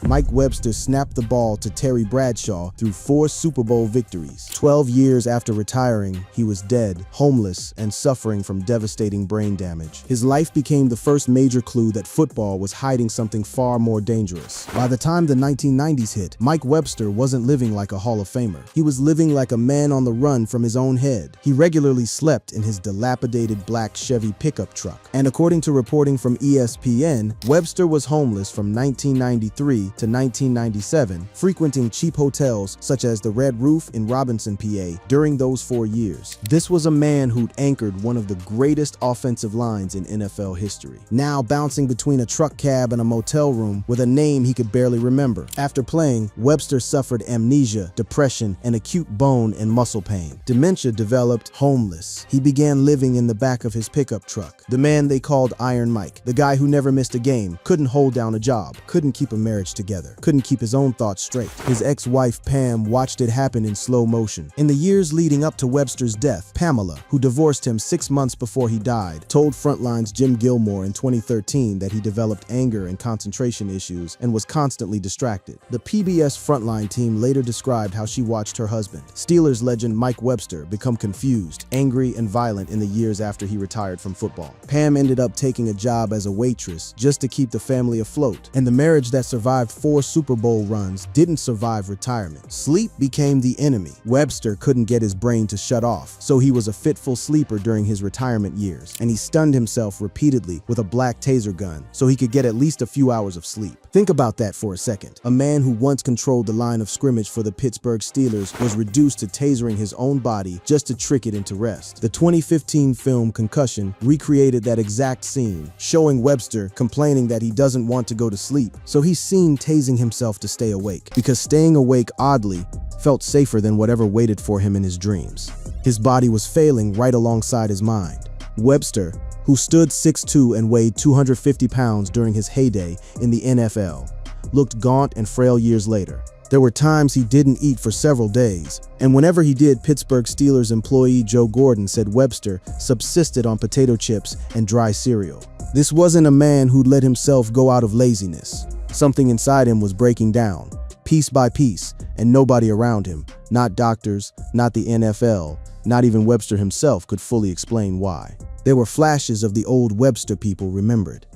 Mike Webster snapped the ball to Terry Bradshaw through 4 Super Bowl victories. 12 years after retiring, he was dead, homeless, and suffering from devastating brain damage. His life became the first major clue that football was hiding something far more dangerous. By the time the 1990s hit, Mike Webster wasn't living like a Hall of Famer. He was living like a man on the run from his own head. He regularly slept in his dilapidated black Chevy pickup truck. And according to reporting from ESPN, Webster was homeless from 1993 to 1997, frequenting cheap hotels such as the Red Roof in Robinson, PA, during those 4 years. This was a man who'd anchored one of the greatest offensive lines in NFL history, now bouncing between a truck cab and a motel room with a name he could barely remember. After playing, Webster suffered amnesia, depression, and acute bone and muscle pain. Dementia developed. Homeless, he began living in the back of his pickup truck. The man they called Iron Mike, the guy who never missed a game, couldn't hold down a job, couldn't keep a marriage together, couldn't keep his own thoughts straight. His ex-wife Pam watched it happen in slow motion. In the years leading up to Webster's death, Pamela, who divorced him 6 months before he died, told Frontline's Jim Gilmore in 2013 that he developed anger and concentration issues and was constantly distracted. The PBS Frontline team later described how she watched her husband, Steelers legend Mike Webster, become confused, angry, and violent in the years after he retired from football. Pam ended up taking a job as a waitress just to keep the family afloat, and the marriage that survived 4 Super Bowl runs didn't survive retirement. Sleep became the enemy. Webster couldn't get his brain to shut off, so he was a fitful sleeper during his retirement years, and he stunned himself repeatedly with a black taser gun so he could get at least a few hours of sleep. Think about that for a second. A man who once controlled the line of scrimmage for the Pittsburgh Steelers was reduced to tasering his own body just to trick it into rest. The 2015 film Concussion recreated that exact scene, showing Webster complaining that he doesn't want to go to sleep, so he's seen tasing himself to stay awake, because staying awake, oddly, felt safer than whatever waited for him in his dreams. His body was failing right alongside his mind. Webster, who stood 6'2" and weighed 250 pounds during his heyday in the NFL, looked gaunt and frail years later. There were times he didn't eat for several days, and whenever he did, Pittsburgh Steelers employee Joe Gordon said Webster subsisted on potato chips and dry cereal. This wasn't a man who'd let himself go out of laziness. Something inside him was breaking down, piece by piece, and nobody around him, not doctors, not the NFL, not even Webster himself, could fully explain why. There were flashes of the old Webster people remembered.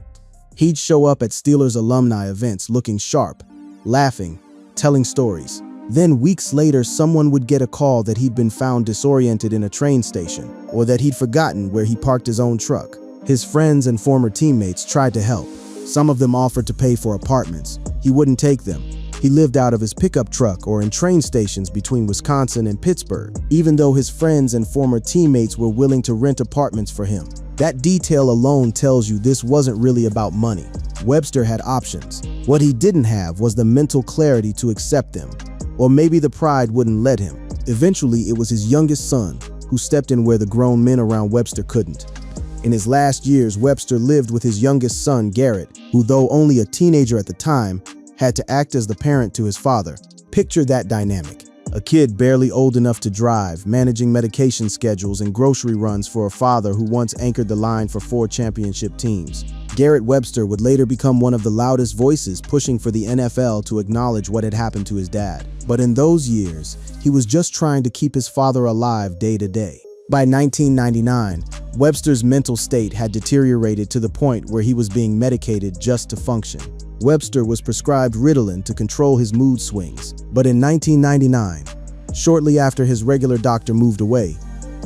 He'd show up at Steelers alumni events looking sharp, laughing, telling stories. Then weeks later, someone would get a call that he'd been found disoriented in a train station, or that he'd forgotten where he parked his own truck. His friends and former teammates tried to help. Some of them offered to pay for apartments. He wouldn't take them. He lived out of his pickup truck or in train stations between Wisconsin and Pittsburgh, even though his friends and former teammates were willing to rent apartments for him. That detail alone tells you this wasn't really about money. Webster had options. What he didn't have was the mental clarity to accept them, or maybe the pride wouldn't let him. Eventually, it was his youngest son who stepped in where the grown men around Webster couldn't. In his last years, Webster lived with his youngest son, Garrett, who, though only a teenager at the time, had to act as the parent to his father. Picture that dynamic. A kid barely old enough to drive, managing medication schedules and grocery runs for a father who once anchored the line for 4 championship teams. Garrett Webster would later become one of the loudest voices pushing for the NFL to acknowledge what had happened to his dad. But in those years, he was just trying to keep his father alive day to day. By 1999, Webster's mental state had deteriorated to the point where he was being medicated just to function. Webster was prescribed Ritalin to control his mood swings. But in 1999, shortly after his regular doctor moved away,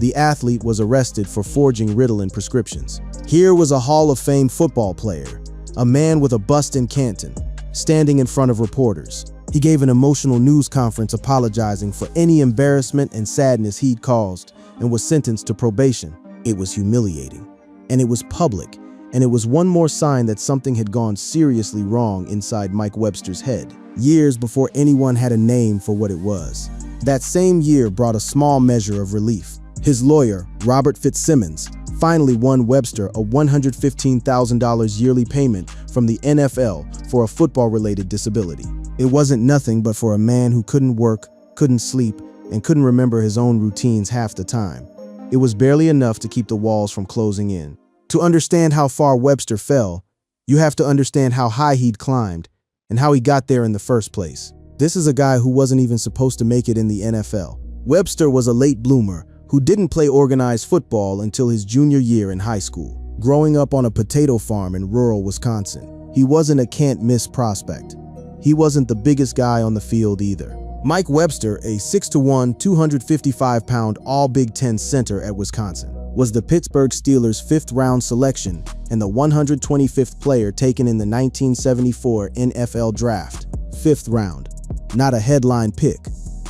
the athlete was arrested for forging Ritalin prescriptions. Here was a Hall of Fame football player, a man with a bust in Canton, standing in front of reporters. He gave an emotional news conference apologizing for any embarrassment and sadness he'd caused, and was sentenced to probation. It was humiliating, and it was public, and it was one more sign that something had gone seriously wrong inside Mike Webster's head, years before anyone had a name for what it was. That same year brought a small measure of relief. His lawyer, Robert Fitzsimmons, finally won Webster a $115,000 yearly payment from the NFL for a football-related disability. It wasn't nothing, but for a man who couldn't work, couldn't sleep, and couldn't remember his own routines half the time, it was barely enough to keep the walls from closing in. To understand how far Webster fell, you have to understand how high he'd climbed and how he got there in the first place. This is a guy who wasn't even supposed to make it in the NFL. Webster was a late bloomer who didn't play organized football until his junior year in high school, growing up on a potato farm in rural Wisconsin. He wasn't a can't-miss prospect. He wasn't the biggest guy on the field either. Mike Webster, a 6'1", 255-pound All-Big Ten center at Wisconsin, was the Pittsburgh Steelers' fifth-round selection and the 125th player taken in the 1974 NFL Draft. Fifth round. Not a headline pick.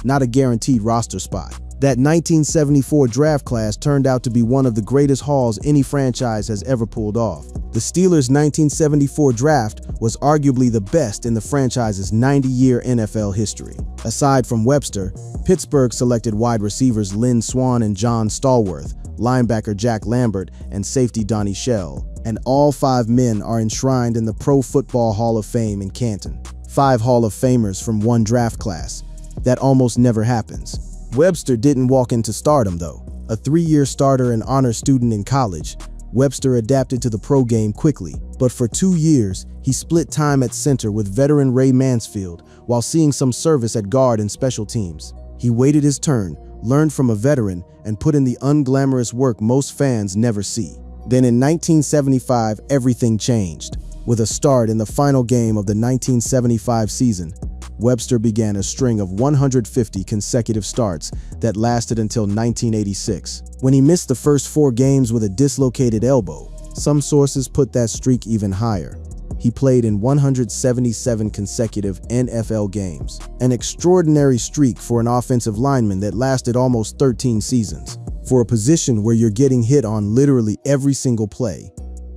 Not a guaranteed roster spot. That 1974 draft class turned out to be one of the greatest hauls any franchise has ever pulled off. The Steelers' 1974 draft was arguably the best in the franchise's 90-year NFL history. Aside from Webster, Pittsburgh selected wide receivers Lynn Swann and John Stallworth, linebacker Jack Lambert, and safety Donnie Shell. And all 5 men are enshrined in the Pro Football Hall of Fame in Canton. 5 Hall of Famers from one draft class. That almost never happens. Webster didn't walk into stardom, though. A 3-year starter and honor student in college, Webster adapted to the pro game quickly. But for 2 years, he split time at center with veteran Ray Mansfield while seeing some service at guard and special teams. He waited his turn, learned from a veteran, and put in the unglamorous work most fans never see. Then in 1975, everything changed. With a start in the final game of the 1975 season, Webster began a string of 150 consecutive starts that lasted until 1986, when he missed the first 4 games with a dislocated elbow. Some sources put that streak even higher. He played in 177 consecutive NFL games, an extraordinary streak for an offensive lineman that lasted almost 13 seasons. For a position where you're getting hit on literally every single play,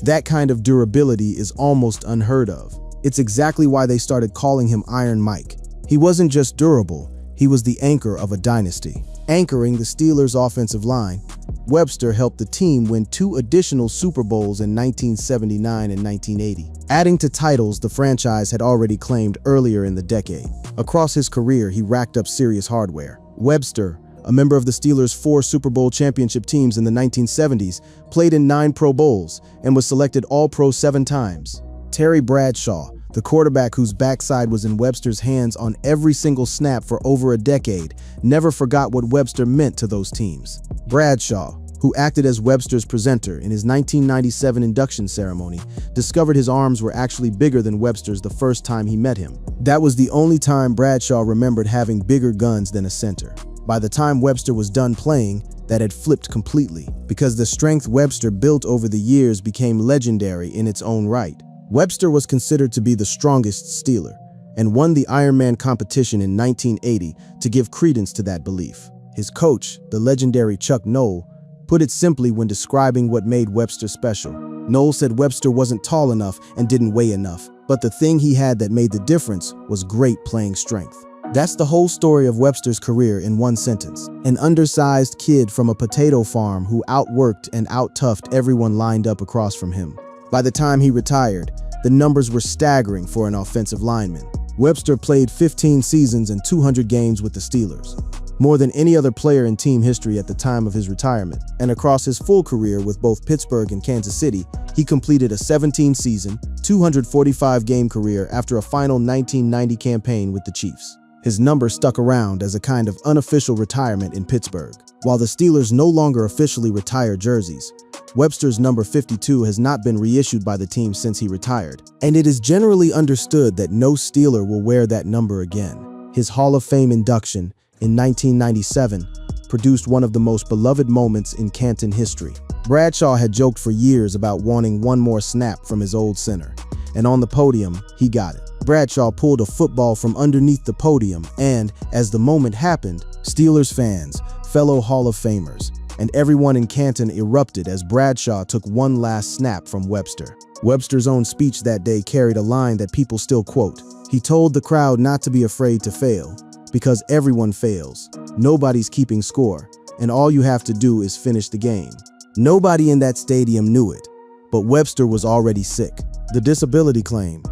that kind of durability is almost unheard of. It's exactly why they started calling him Iron Mike. He wasn't just durable, he was the anchor of a dynasty. Anchoring the Steelers' offensive line, Webster helped the team win 2 additional Super Bowls in 1979 and 1980, adding to titles the franchise had already claimed earlier in the decade. Across his career, he racked up serious hardware. Webster, a member of the Steelers' 4 Super Bowl championship teams in the 1970s, played in 9 Pro Bowls and was selected All-Pro 7 times. Terry Bradshaw, the quarterback whose backside was in Webster's hands on every single snap for over a decade, never forgot what Webster meant to those teams. Bradshaw, who acted as Webster's presenter in his 1997 induction ceremony, discovered his arms were actually bigger than Webster's the first time he met him. That was the only time Bradshaw remembered having bigger guns than a center. By the time Webster was done playing, that had flipped completely, because the strength Webster built over the years became legendary in its own right. Webster was considered to be the strongest Steeler, and won the Ironman competition in 1980 to give credence to that belief. His coach, the legendary Chuck Noll, put it simply when describing what made Webster special. Noll said Webster wasn't tall enough and didn't weigh enough, but the thing he had that made the difference was great playing strength. That's the whole story of Webster's career in one sentence. An undersized kid from a potato farm who outworked and out-toughed everyone lined up across from him. By the time he retired, the numbers were staggering for an offensive lineman. Webster played 15 seasons and 200 games with the Steelers, more than any other player in team history at the time of his retirement. And across his full career with both Pittsburgh and Kansas City, he completed a 17-season, 245-game career after a final 1990 campaign with the Chiefs. His number stuck around as a kind of unofficial retirement in Pittsburgh. While the Steelers no longer officially retire jerseys, Webster's number 52 has not been reissued by the team since he retired, and it is generally understood that no Steeler will wear that number again. His Hall of Fame induction in 1997 produced one of the most beloved moments in Canton history. Bradshaw had joked for years about wanting one more snap from his old center, and on the podium, he got it. Bradshaw pulled a football from underneath the podium, and, as the moment happened, Steelers fans, fellow Hall of Famers, and everyone in Canton erupted as Bradshaw took one last snap from Webster. Webster's own speech that day carried a line that people still quote. He told the crowd not to be afraid to fail, because everyone fails. Nobody's keeping score, and all you have to do is finish the game. Nobody in that stadium knew it, but Webster was already sick. The disability claim,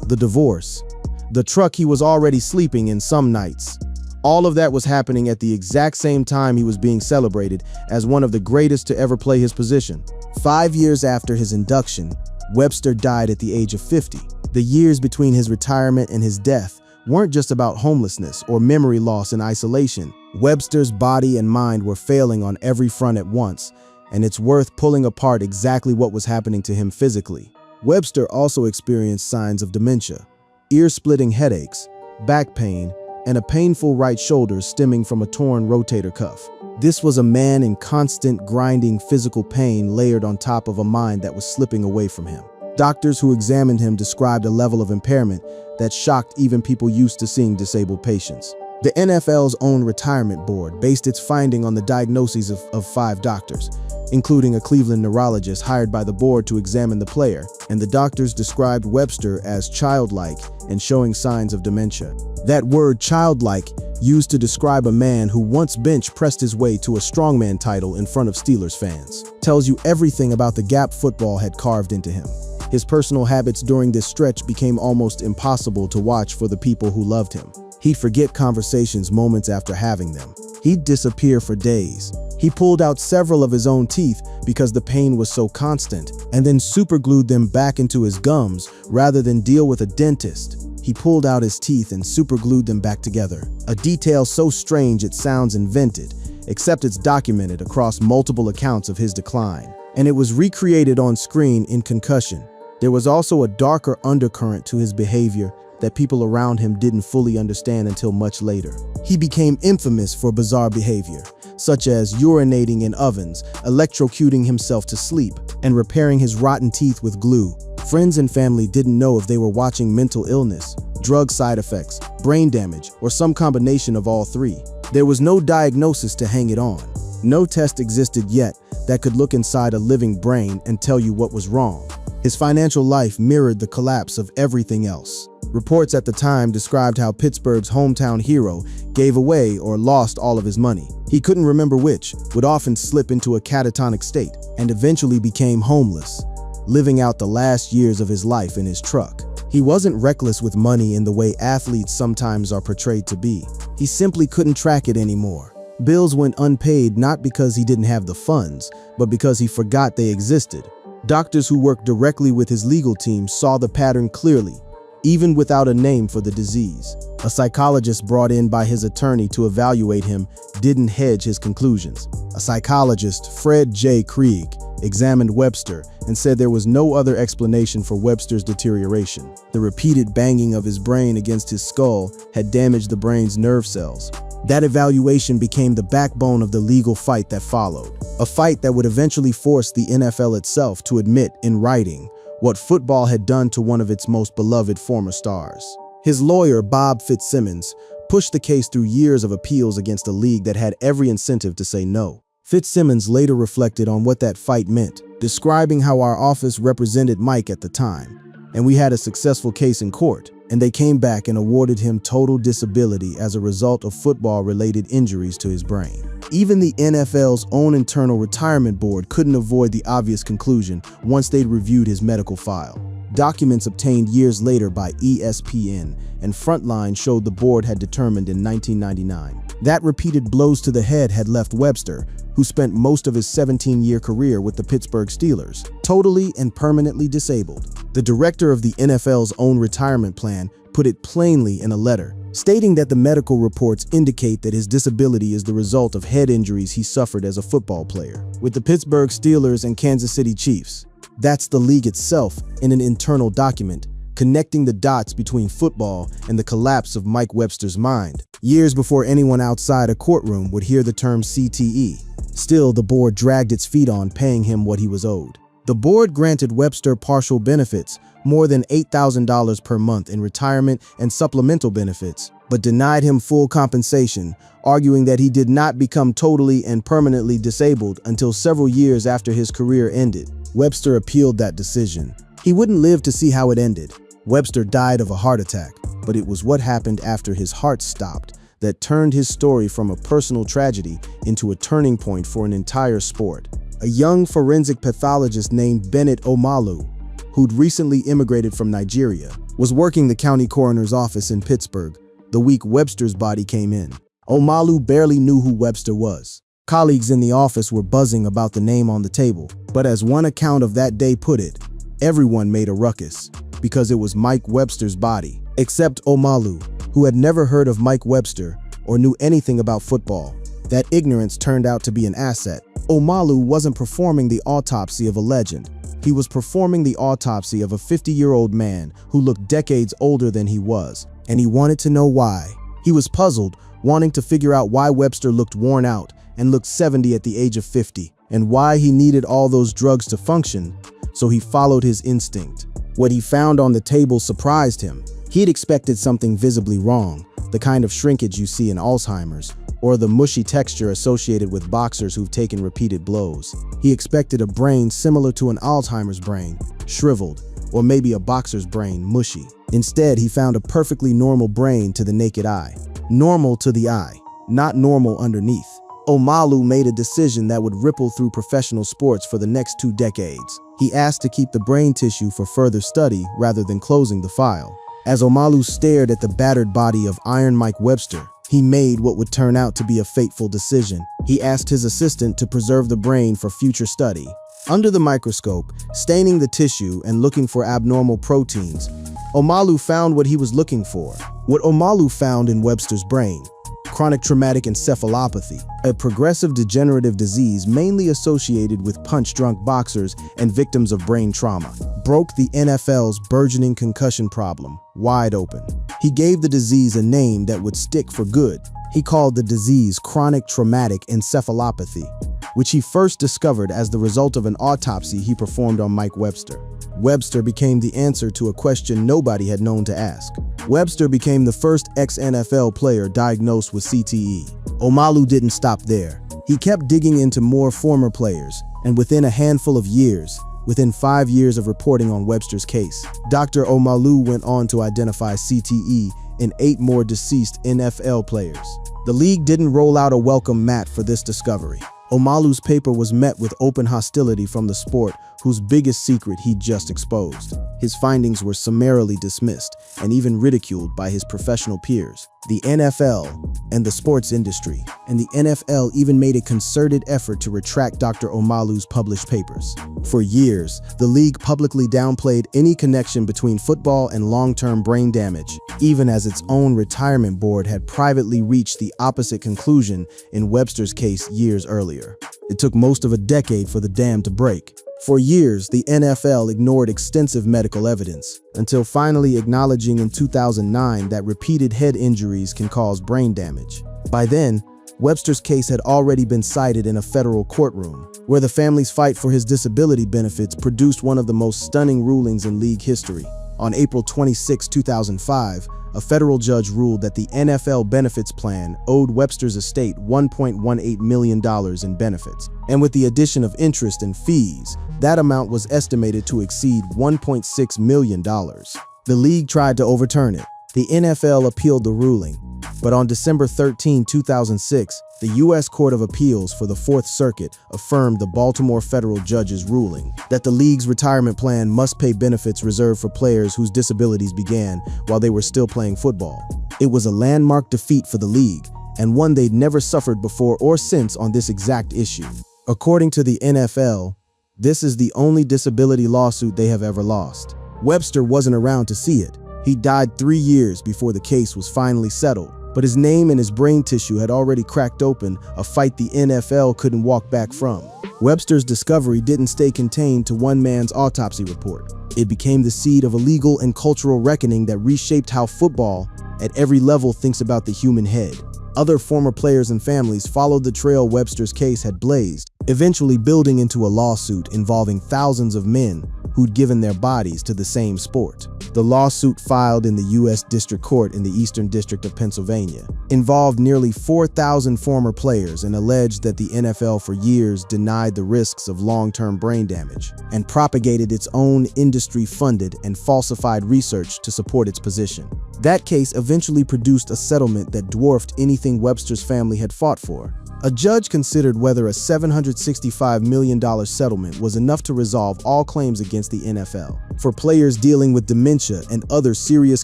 the divorce, the truck he was already sleeping in some nights. All of that was happening at the exact same time he was being celebrated as one of the greatest to ever play his position. 5 years after his induction, Webster died at the age of 50. The years between his retirement and his death weren't just about homelessness or memory loss in isolation. Webster's body and mind were failing on every front at once, and it's worth pulling apart exactly what was happening to him physically. Webster also experienced signs of dementia, ear-splitting headaches, back pain, and a painful right shoulder stemming from a torn rotator cuff. This was a man in constant, grinding physical pain layered on top of a mind that was slipping away from him. Doctors who examined him described a level of impairment that shocked even people used to seeing disabled patients. The NFL's own retirement board based its finding on the diagnoses of 5 doctors, including a Cleveland neurologist hired by the board to examine the player, and the doctors described Webster as childlike and showing signs of dementia. That word childlike, used to describe a man who once bench pressed his way to a strongman title in front of Steelers fans, tells you everything about the gap football had carved into him. His personal habits during this stretch became almost impossible to watch for the people who loved him. He'd forget conversations moments after having them. He'd disappear for days. He pulled out several of his own teeth because the pain was so constant, and then superglued them back into his gums rather than deal with a dentist. He pulled out his teeth and superglued them back together, a detail so strange it sounds invented, except it's documented across multiple accounts of his decline. And it was recreated on screen in Concussion. There was also a darker undercurrent to his behavior that people around him didn't fully understand until much later. He became infamous for bizarre behavior, such as urinating in ovens, electrocuting himself to sleep, and repairing his rotten teeth with glue. Friends and family didn't know if they were watching mental illness, drug side effects, brain damage, or some combination of all 3. There was no diagnosis to hang it on. No test existed yet that could look inside a living brain and tell you what was wrong. His financial life mirrored the collapse of everything else. Reports at the time described how Pittsburgh's hometown hero gave away or lost all of his money. He couldn't remember which, would often slip into a catatonic state, and eventually became homeless, living out the last years of his life in his truck. He wasn't reckless with money in the way athletes sometimes are portrayed to be. He simply couldn't track it anymore. Bills went unpaid not because he didn't have the funds, but because he forgot they existed. Doctors who worked directly with his legal team saw the pattern clearly, even without a name for the disease. A psychologist brought in by his attorney to evaluate him didn't hedge his conclusions. A psychologist, Fred J. Krieg, examined Webster and said there was no other explanation for Webster's deterioration. The repeated banging of his brain against his skull had damaged the brain's nerve cells. That evaluation became the backbone of the legal fight that followed, a fight that would eventually force the NFL itself to admit in writing what football had done to one of its most beloved former stars. His lawyer, Bob Fitzsimmons, pushed the case through years of appeals against a league that had every incentive to say no. Fitzsimmons later reflected on what that fight meant, describing how our office represented Mike at the time, and we had a successful case in court, and they came back and awarded him total disability as a result of football-related injuries to his brain. Even the NFL's own internal retirement board couldn't avoid the obvious conclusion once they'd reviewed his medical file. Documents obtained years later by ESPN and Frontline showed the board had determined in 1999 that repeated blows to the head had left Webster, who spent most of his 17-year career with the Pittsburgh Steelers, totally and permanently disabled. The director of the NFL's own retirement plan put it plainly in a letter, stating that the medical reports indicate that his disability is the result of head injuries he suffered as a football player with the Pittsburgh Steelers and Kansas City Chiefs. That's the league itself in an internal document, connecting the dots between football and the collapse of Mike Webster's mind, years before anyone outside a courtroom would hear the term CTE. Still, the board dragged its feet on paying him what he was owed. The board granted Webster partial benefits, more than $8,000 per month in retirement and supplemental benefits, but denied him full compensation, arguing that he did not become totally and permanently disabled until several years after his career ended. Webster appealed that decision. He wouldn't live to see how it ended. Webster died of a heart attack, but it was what happened after his heart stopped that turned his story from a personal tragedy into a turning point for an entire sport. A young forensic pathologist named Bennett Omalu, who'd recently immigrated from Nigeria, was working the county coroner's office in Pittsburgh the week Webster's body came in. Omalu barely knew who Webster was. Colleagues in the office were buzzing about the name on the table, but as one account of that day put it, Everyone made a ruckus, because it was Mike Webster's body, except Omalu, who had never heard of Mike Webster or knew anything about football. That ignorance turned out to be an asset. Omalu wasn't performing the autopsy of a legend. He was performing the autopsy of a 50-year-old man who looked decades older than he was, and he wanted to know why. He was puzzled, wanting to figure out why Webster looked worn out and looked 70 at the age of 50, and why he needed all those drugs to function, so he followed his instinct. What he found on the table surprised him. He'd expected something visibly wrong, the kind of shrinkage you see in Alzheimer's, or the mushy texture associated with boxers who've taken repeated blows. He expected a brain similar to an Alzheimer's brain, shriveled, or maybe a boxer's brain, mushy. Instead, he found a perfectly normal brain to the naked eye. Normal to the eye, not normal underneath. Omalu made a decision that would ripple through professional sports for the next 2 decades. He asked to keep the brain tissue for further study rather than closing the file. As Omalu stared at the battered body of Iron Mike Webster, he made what would turn out to be a fateful decision. He asked his assistant to preserve the brain for future study. Under the microscope, staining the tissue and looking for abnormal proteins, Omalu found what he was looking for. What Omalu found in Webster's brain: chronic traumatic encephalopathy, a progressive degenerative disease mainly associated with punch-drunk boxers and victims of brain trauma, broke the NFL's burgeoning concussion problem wide open. He gave the disease a name that would stick for good. He called the disease chronic traumatic encephalopathy, which he first discovered as the result of an autopsy he performed on Mike Webster. Webster became the answer to a question nobody had known to ask. Webster became the first ex-NFL player diagnosed with CTE. Omalu didn't stop there. He kept digging into more former players, and within a handful of years, within 5 years of reporting on Webster's case, Dr. Omalu went on to identify CTE in 8 more deceased NFL players. The league didn't roll out a welcome mat for this discovery. Omalu's paper was met with open hostility from the sport whose biggest secret he'd just exposed. His findings were summarily dismissed and even ridiculed by his professional peers, the NFL, and the sports industry. And the NFL even made a concerted effort to retract Dr. Omalu's published papers. For years, the league publicly downplayed any connection between football and long-term brain damage, even as its own retirement board had privately reached the opposite conclusion in Webster's case years earlier. It took most of a decade for the dam to break. For years, the NFL ignored extensive medical evidence, until finally acknowledging in 2009 that repeated head injuries can cause brain damage. By then, Webster's case had already been cited in a federal courtroom, where the family's fight for his disability benefits produced one of the most stunning rulings in league history. On April 26, 2005, a federal judge ruled that the NFL benefits plan owed Webster's estate $1.18 million in benefits. And with the addition of interest and fees, that amount was estimated to exceed $1.6 million. The league tried to overturn it. The NFL appealed the ruling, but on December 13, 2006, the U.S. Court of Appeals for the Fourth Circuit affirmed the Baltimore federal judge's ruling that the league's retirement plan must pay benefits reserved for players whose disabilities began while they were still playing football. It was a landmark defeat for the league, and one they'd never suffered before or since on this exact issue. According to the NFL, this is the only disability lawsuit they have ever lost. Webster wasn't around to see it. He died 3 years before the case was finally settled, but his name and his brain tissue had already cracked open a fight the NFL couldn't walk back from. Webster's discovery didn't stay contained to one man's autopsy report. It became the seed of a legal and cultural reckoning that reshaped how football, at every level, thinks about the human head. Other former players and families followed the trail Webster's case had blazed, eventually building into a lawsuit involving thousands of men who'd given their bodies to the same sport. The lawsuit, filed in the U.S. District Court in the Eastern District of Pennsylvania, involved nearly 4,000 former players and alleged that the NFL for years denied the risks of long-term brain damage and propagated its own industry-funded and falsified research to support its position. That case eventually produced a settlement that dwarfed anything Webster's family had fought for. A judge considered whether a $765 million settlement was enough to resolve all claims against the NFL for players dealing with dementia and other serious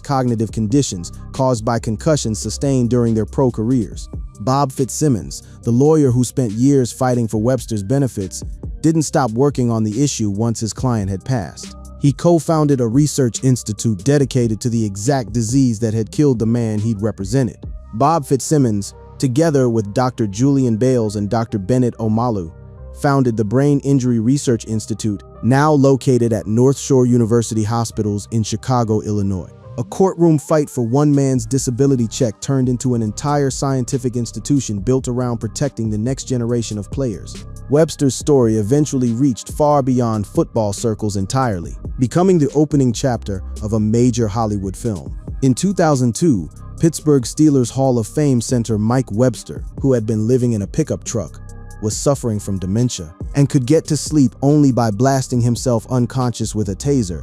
cognitive conditions caused by concussions sustained during their pro careers. Bob Fitzsimmons, the lawyer who spent years fighting for Webster's benefits, didn't stop working on the issue once his client had passed. He co-founded a research institute dedicated to the exact disease that had killed the man he'd represented. Bob Fitzsimmons, together with Dr. Julian Bales and Dr. Bennett Omalu, founded the Brain Injury Research Institute, now located at North Shore University Hospitals in Chicago, Illinois. A courtroom fight for one man's disability check turned into an entire scientific institution built around protecting the next generation of players. Webster's story eventually reached far beyond football circles entirely, becoming the opening chapter of a major Hollywood film. In 2002, Pittsburgh Steelers Hall of Fame center Mike Webster, who had been living in a pickup truck, was suffering from dementia and could get to sleep only by blasting himself unconscious with a taser,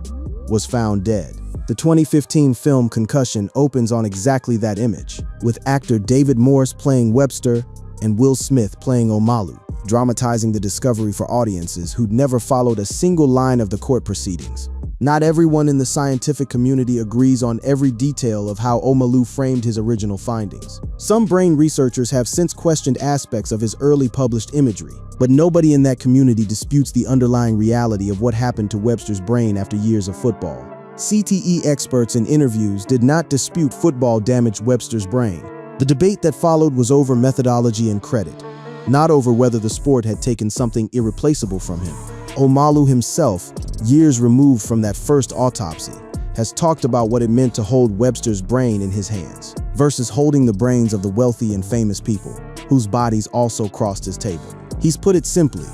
was found dead. The 2015 film Concussion opens on exactly that image, with actor David Morse playing Webster and Will Smith playing Omalu, dramatizing the discovery for audiences who'd never followed a single line of the court proceedings. Not everyone in the scientific community agrees on every detail of how Omalu framed his original findings. Some brain researchers have since questioned aspects of his early published imagery, but nobody in that community disputes the underlying reality of what happened to Webster's brain after years of football. CTE experts in interviews did not dispute football damaged Webster's brain. The debate that followed was over methodology and credit, not over whether the sport had taken something irreplaceable from him. Omalu himself, years removed from that first autopsy, has talked about what it meant to hold Webster's brain in his hands, versus holding the brains of the wealthy and famous people, whose bodies also crossed his table. He's put it simply,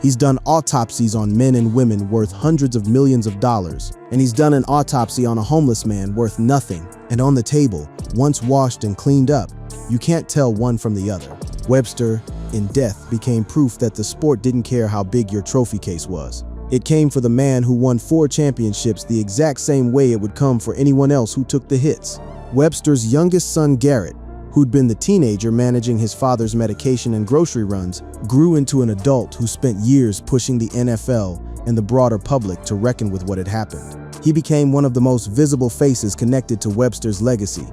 he's done autopsies on men and women worth hundreds of millions of dollars, and he's done an autopsy on a homeless man worth nothing, and on the table, once washed and cleaned up, you can't tell one from the other. Webster, in death, became proof that the sport didn't care how big your trophy case was. It came for the man who won 4 championships the exact same way it would come for anyone else who took the hits. Webster's youngest son, Garrett, who'd been the teenager managing his father's medication and grocery runs, grew into an adult who spent years pushing the NFL and the broader public to reckon with what had happened. He became one of the most visible faces connected to Webster's legacy,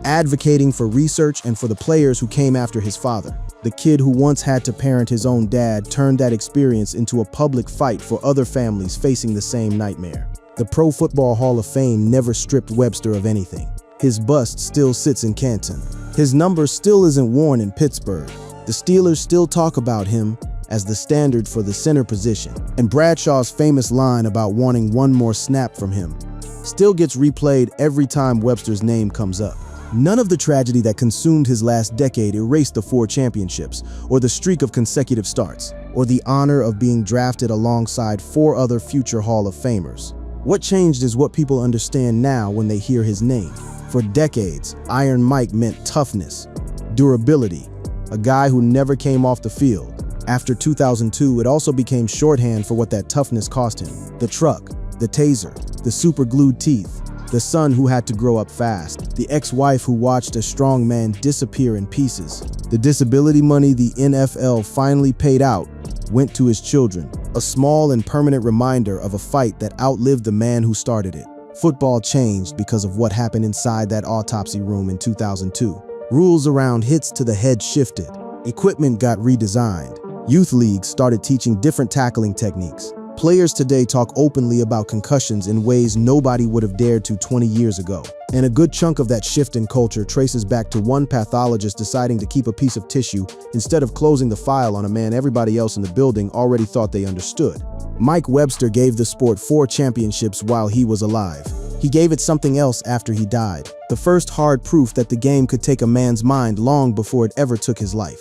advocating for research and for the players who came after his father. The kid who once had to parent his own dad turned that experience into a public fight for other families facing the same nightmare. The Pro Football Hall of Fame never stripped Webster of anything. His bust still sits in Canton. His number still isn't worn in Pittsburgh. The Steelers still talk about him as the standard for the center position. And Bradshaw's famous line about wanting one more snap from him still gets replayed every time Webster's name comes up. None of the tragedy that consumed his last decade erased the 4 championships, or the streak of consecutive starts, or the honor of being drafted alongside 4 other future Hall of Famers. What changed is what people understand now when they hear his name. For decades, Iron Mike meant toughness, durability, a guy who never came off the field. After 2002, it also became shorthand for what that toughness cost him. The truck, the taser, the super-glued teeth, the son who had to grow up fast, the ex-wife who watched a strong man disappear in pieces. The disability money the NFL finally paid out went to his children, a small and permanent reminder of a fight that outlived the man who started it. Football changed because of what happened inside that autopsy room in 2002. Rules around hits to the head shifted. Equipment got redesigned. Youth leagues started teaching different tackling techniques. Players today talk openly about concussions in ways nobody would have dared to 20 years ago. And a good chunk of that shift in culture traces back to one pathologist deciding to keep a piece of tissue instead of closing the file on a man everybody else in the building already thought they understood. Mike Webster gave the sport 4 championships while he was alive. He gave it something else after he died. The first hard proof that the game could take a man's mind long before it ever took his life.